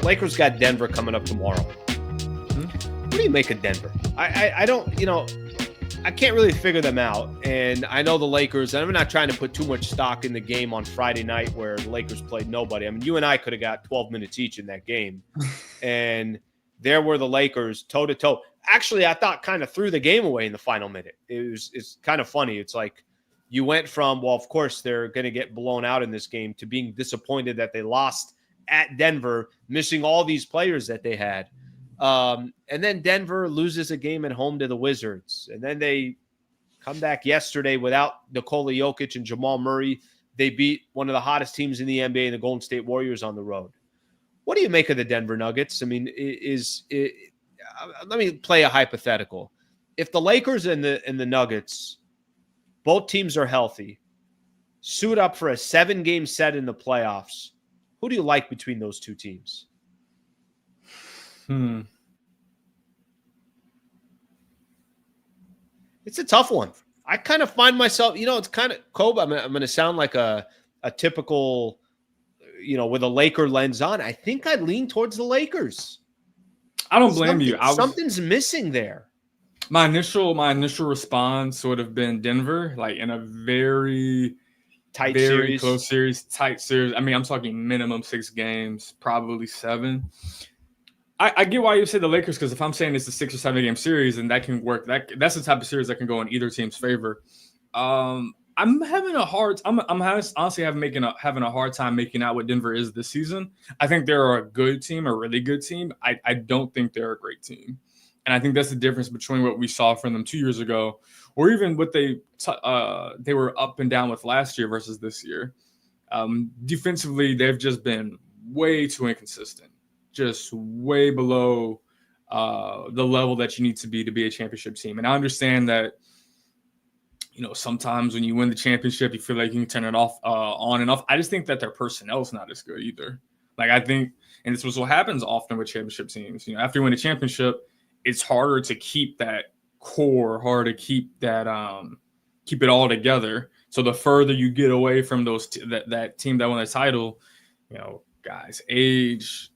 Lakers got Denver coming up tomorrow. What do you make of Denver? I don't, I can't really figure them out. And I know the Lakers, and I'm not trying to put too much stock in the game on Friday night where the Lakers played nobody. I mean, you and I could have got 12 minutes each in that game. And there were the Lakers toe-to-toe. Actually, I thought kind of threw the game away in the final minute. It's kind of funny. It's like you went from, well, of course, they're going to get blown out in this game to being disappointed that they lost at Denver, missing all these players that they had. And then Denver loses a game at home to the Wizards. And then they come back yesterday without Nikola Jokic and Jamal Murray. They beat one of the hottest teams in the NBA, the Golden State Warriors, on the road. What do you make of the Denver Nuggets? I mean, let me play a hypothetical. If the Lakers and the Nuggets, both teams are healthy, suit up for a 7-game set in the playoffs, who do you like between those two teams? It's a tough one. I kind of find myself, it's kind of, Kobe, I'm going to sound like a typical, with a Laker lens on. I think I'd lean towards the Lakers. I don't blame you. Something's missing there. My initial response would have been Denver, like in a very close series, tight series. I mean, I'm talking minimum 6 games, probably 7. I get why you say the Lakers, because if I'm saying it's a 6 or 7 game series, and that can work, that's the type of series that can go in either team's favor. I'm having a hard. I'm honestly having a hard time making out what Denver is this season. I think they're a good team, a really good team. I don't think they're a great team, and I think that's the difference between what we saw from them 2 years ago, or even what they were up and down with last year versus this year. Defensively, they've just been way too inconsistent. Just way below the level that you need to be a championship team. And I understand that, sometimes when you win the championship, you feel like you can turn it off on and off. I just think that their personnel is not as good either. Like, I think, and this was what happens often with championship teams. After you win a championship, it's harder to keep that core, harder to keep that keep it all together. So the further you get away from that team that won the title, guys age,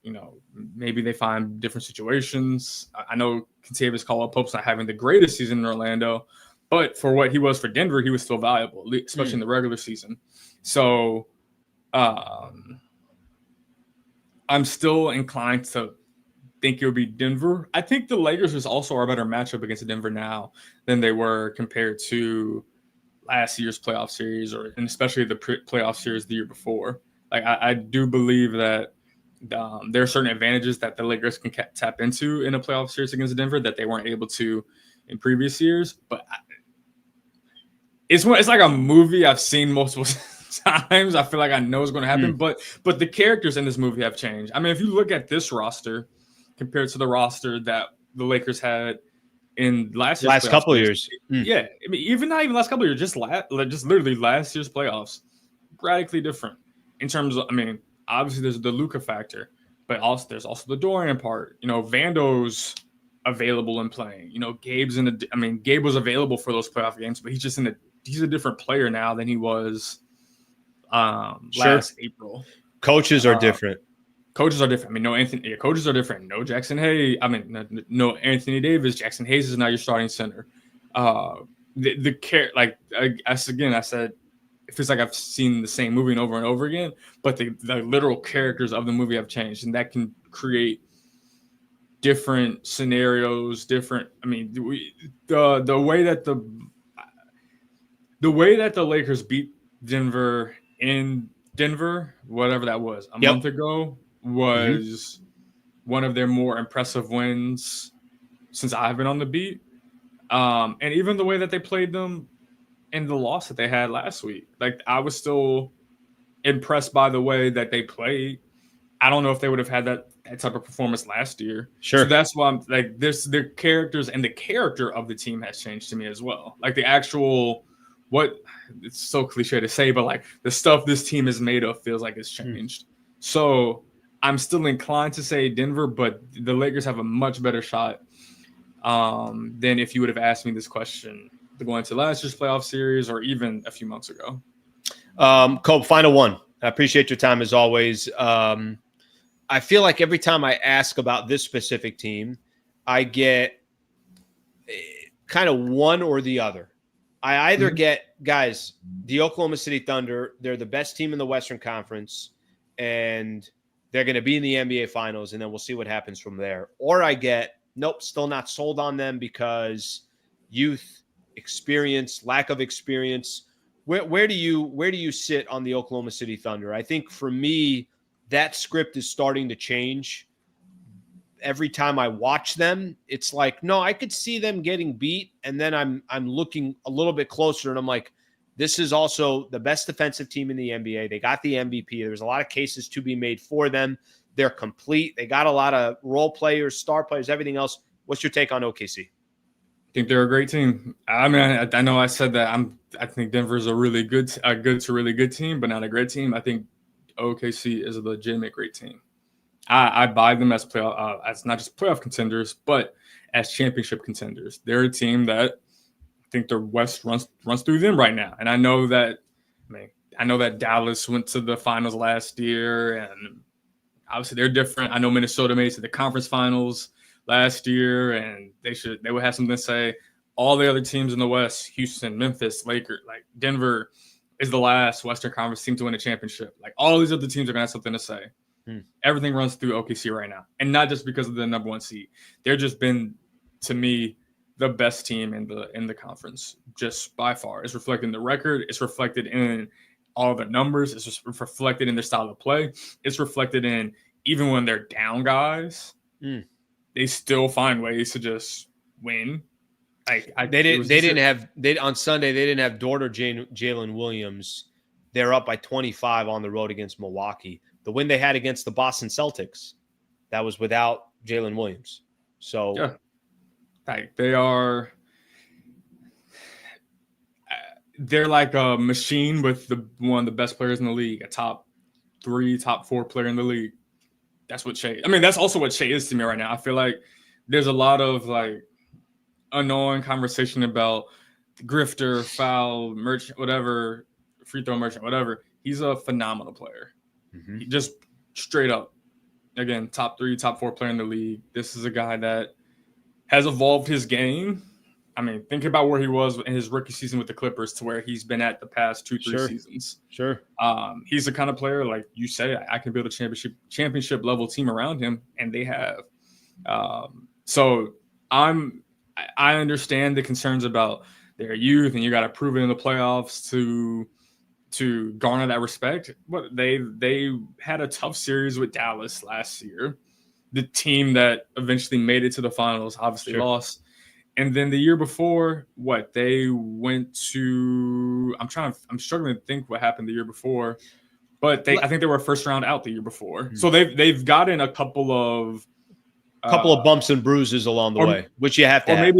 maybe they find different situations. I know Kentavious Caldwell-Pope's not having the greatest season in Orlando, but for what he was for Denver, he was still valuable, especially in the regular season. So I'm still inclined to think it would be Denver. I think the Lakers is also a better matchup against Denver now than they were compared to last year's playoff series, and especially the playoff series the year before. Like, I do believe that there are certain advantages that the Lakers can tap into in a playoff series against Denver that they weren't able to in previous years. But it's like a movie I've seen multiple times. I feel like I know it's going to happen. But the characters in this movie have changed. I mean, if you look at this roster compared to the roster that the Lakers had in last couple of years, yeah, I mean, even not even last couple of years, just literally last year's playoffs, radically different. In terms of, I mean, obviously there's the Luka factor, but there's also the Dorian part. Vando's available and playing. Gabe was available for those playoff games, but he's a different player now than he was last April. Coaches are different. Coaches are different. I mean, coaches are different. No Jackson Hayes. I mean, no Anthony Davis. Jackson Hayes is now your starting center. I said, it feels like I've seen the same movie over and over again, but the literal characters of the movie have changed, and that can create different scenarios. The way that the Lakers beat Denver in Denver, whatever that was, a month ago, was one of their more impressive wins since I've been on the beat. And even the way that they played them in the loss that they had last week. Like, I was still impressed by the way that they played. I don't know if they would have had that type of performance last year. Sure. So that's why I'm like, the characters and the character of the team has changed to me as well. Like, the actual, it's so cliche to say, but like the stuff this team is made of feels like it's changed. So I'm still inclined to say Denver, but the Lakers have a much better shot than if you would have asked me this question going to last year's playoff series or even a few months ago. Cope, final one. I appreciate your time as always. I feel like every time I ask about this specific team, I get kind of one or the other. I either get, guys, the Oklahoma City Thunder, they're the best team in the Western Conference, and they're going to be in the NBA Finals, and then we'll see what happens from there. Or I get, nope, still not sold on them because youth, experience, lack of experience. Where do you sit on the Oklahoma City Thunder? I think for me, that script is starting to change. Every time I watch them, it's like, no, I could see them getting beat. And then I'm looking a little bit closer and I'm like, this is also the best defensive team in the NBA. They got the MVP. There's a lot of cases to be made for them. They're complete. They got a lot of role players, star players, everything else. What's your take on OKC? I think they're a great team. I mean, I know I said that I think Denver's a really good to really good team, but not a great team. I think OKC is a legitimate great team. I buy them as as not just playoff contenders, but as championship contenders. They're a team that I think the West runs through them right now. And I know that Dallas went to the finals last year, and obviously they're different. I know Minnesota made it to the conference finals last year, and they would have something to say. All the other teams in the West, Houston, Memphis, Lakers, like Denver is the last Western Conference team to win a championship. Like all these other teams are gonna have something to say. Everything runs through OKC right now, and not just because of the number one seed. They're just been, to me, the best team in the conference, just by far. It's reflected in the record. It's reflected in all the numbers. It's just reflected in their style of play. It's reflected in even when they're down guys, they still find ways to just win. On Sunday they didn't have Dort or Jalen Williams. They're up by 25 on the road against Milwaukee. The win they had against the Boston Celtics, that was without Jalen Williams. So, yeah, like they're like a machine with one of the best players in the league, a top 3, top 4 player in the league. That's what Shea. I mean, that's also what Shea is to me right now. I feel like there's a lot of like annoying conversation about grifter, foul, merchant, whatever, free throw merchant, whatever. He's a phenomenal player. He just straight up, again, top 3, top 4 player in the league. This is a guy that has evolved his game. I mean, think about where he was in his rookie season with the Clippers to where he's been at the past 2-3 seasons. Sure. He's the kind of player, like you say, I can build a championship level team around him, and they have. So I understand the concerns about their youth, and you got to prove it in the playoffs to garner that respect. But they had a tough series with Dallas last year. The team that eventually made it to the finals obviously lost. And then the year before, they went to, I'm struggling to think what happened the year before, but I think they were first round out the year before. So they've gotten a couple of bumps and bruises along the way, which you have to have.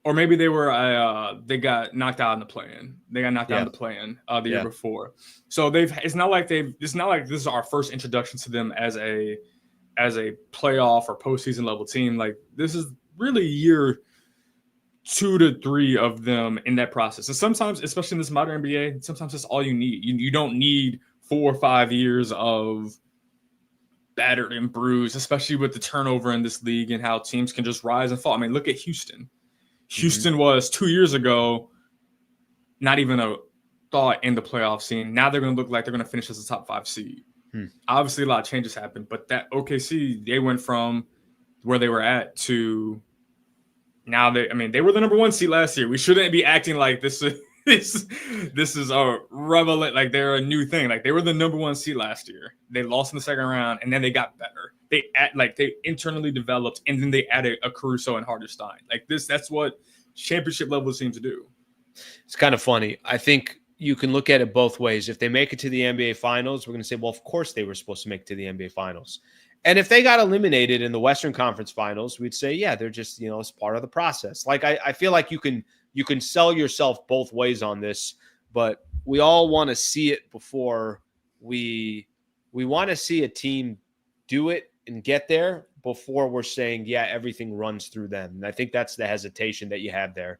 Or maybe they were they got knocked out in the play-in. They got knocked out in the play-in the year before. So it's not like this is our first introduction to them as a playoff or postseason level team. Like this is really year 2 to 3 of them in that process. And sometimes, especially in this modern NBA, sometimes that's all you need. You don't need 4 or 5 years of battered and bruised, especially with the turnover in this league and how teams can just rise and fall. I mean, look at Houston. Houston was 2 years ago not even a thought in the playoff scene. Now they're going to look like they're going to finish as a top 5 seed. Obviously, a lot of changes happened, but that OKC, they went from where they were at to now they were the number 1 seed last year. We shouldn't be acting like this is a revelation, like they're a new thing. Like they were the number 1 seed last year. They lost in the second round, and then they got better. They internally developed, and then they added a Caruso and Hartenstein. Like that's what championship level teams do. It's kind of funny. I think you can look at it both ways. If they make it to the NBA Finals, we're going to say, well, of course they were supposed to make it to the NBA Finals. And if they got eliminated in the Western Conference Finals, we'd say, yeah, they're just, it's part of the process. Like I feel like you can sell yourself both ways on this, but we all want to see it before we want to see a team do it and get there before we're saying, yeah, everything runs through them. And I think that's the hesitation that you have there.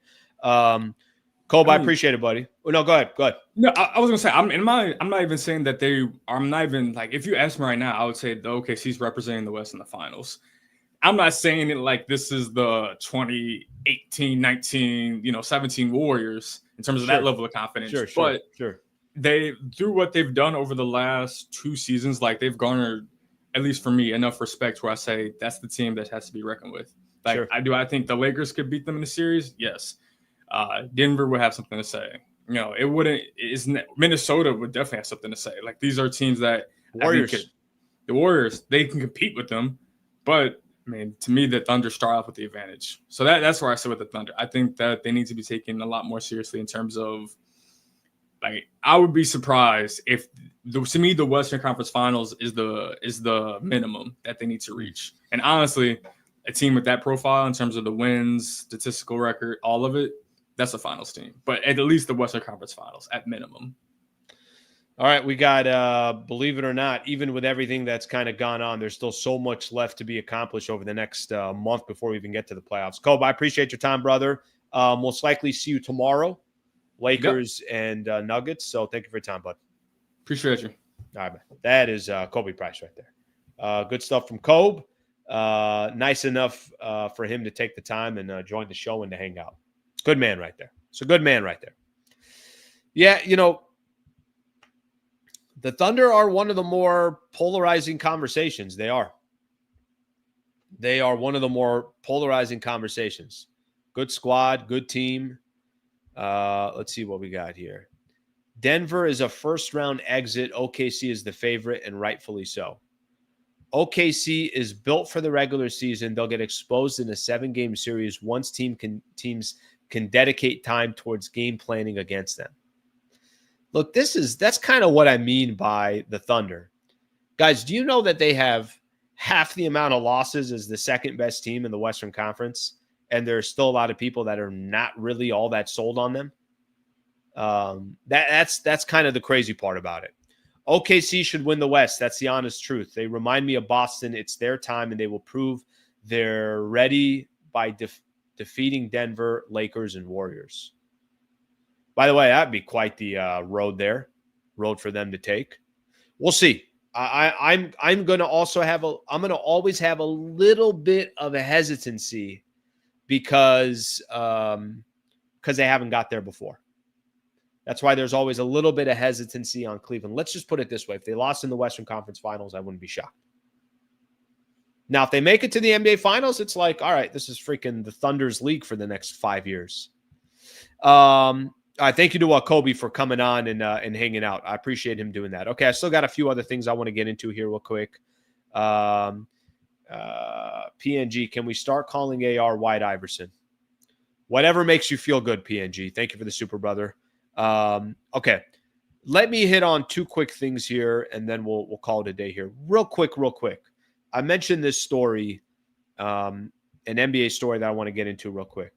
Kobe, I appreciate it, buddy. Oh, no, go ahead. No, I was gonna say I'm not even saying that I'm not even like, if you ask me right now, I would say the OKC's representing the West in the finals. I'm not saying it like this is the 2018, 19, 17 Warriors in terms of that level of confidence. But they, through what they've done over the last 2 seasons, like they've garnered, at least for me, enough respect where I say that's the team that has to be reckoned with. Like, I think the Lakers could beat them in the series? Yes. Denver would have something to say. It wouldn't. Minnesota would definitely have something to say. Like, these are teams that the Warriors, they can compete with them, but I mean, to me, the Thunder start off with the advantage. So that's where I sit with the Thunder. I think that they need to be taken a lot more seriously in terms of, like, I would be surprised if, to me, the Western Conference Finals is the minimum that they need to reach. And honestly, a team with that profile in terms of the wins, statistical record, all of it, that's a finals team. But at least the Western Conference Finals at minimum. All right, we got, believe it or not, even with everything that's kind of gone on, there's still so much left to be accomplished over the next month before we even get to the playoffs. Kobe, I appreciate your time, brother. Most likely see you tomorrow, Lakers and Nuggets. So thank you for your time, bud. Appreciate you. All right, man. That is Kobe Price right there. Good stuff from Kobe. Nice enough for him to take the time and join the show and to hang out. Good man right there. It's a good man right there. Yeah, the Thunder are one of the more polarizing conversations. They are. They are one of the more polarizing conversations. Good squad, good team. Let's see what we got here. Denver is a first-round exit. OKC is the favorite, and rightfully so. OKC is built for the regular season. They'll get exposed in a 7-game series once teams can dedicate time towards game planning against them. Look, that's kind of what I mean by the Thunder. Guys, do you know that they have half the amount of losses as the second best team in the Western Conference, and there's still a lot of people that are not really all that sold on them? That's kind of the crazy part about it. OKC should win the West. That's the honest truth. They remind me of Boston. It's their time, and they will prove they're ready by defeating Denver, Lakers, and Warriors. By the way, that'd be quite the road for them to take. We'll see. I'm going to also I'm going to always have a little bit of a hesitancy because they haven't got there before. That's why there's always a little bit of hesitancy on Cleveland. Let's just put it this way. If they lost in the Western Conference Finals, I wouldn't be shocked. Now, if they make it to the NBA Finals, it's like, all right, this is freaking the Thunder's league for the next 5 years. All right, thank you to Kobe for coming on and hanging out. I appreciate him doing that. Okay, I still got a few other things I want to get into here real quick. PNG, can we start calling AR White Iverson? Whatever makes you feel good, PNG. Thank you for the super, brother. Okay, let me hit on 2 quick things here, and then we'll call it a day here. Real quick. I mentioned this story, an NBA story that I want to get into real quick.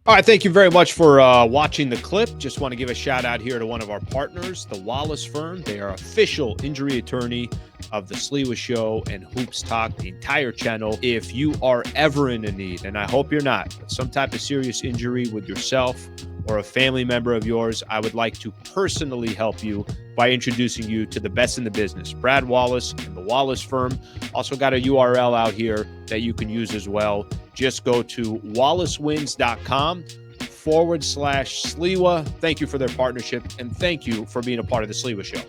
All right, thank you very much for watching the clip. Just want to give a shout out here to one of our partners, the Wallace Firm. They are official injury attorney of the Sliwa Show and Hoops Talk, the entire channel. If you are ever in a need, and I hope you're not, but some type of serious injury with yourself or a family member of yours, I would like to personally help you by introducing you to the best in the business, Brad Wallace and the Wallace Firm. Also got a URL out here that you can use as well. Just go to wallacewins.com/Sliwa. Thank you for their partnership, and thank you for being a part of the Sliwa Show.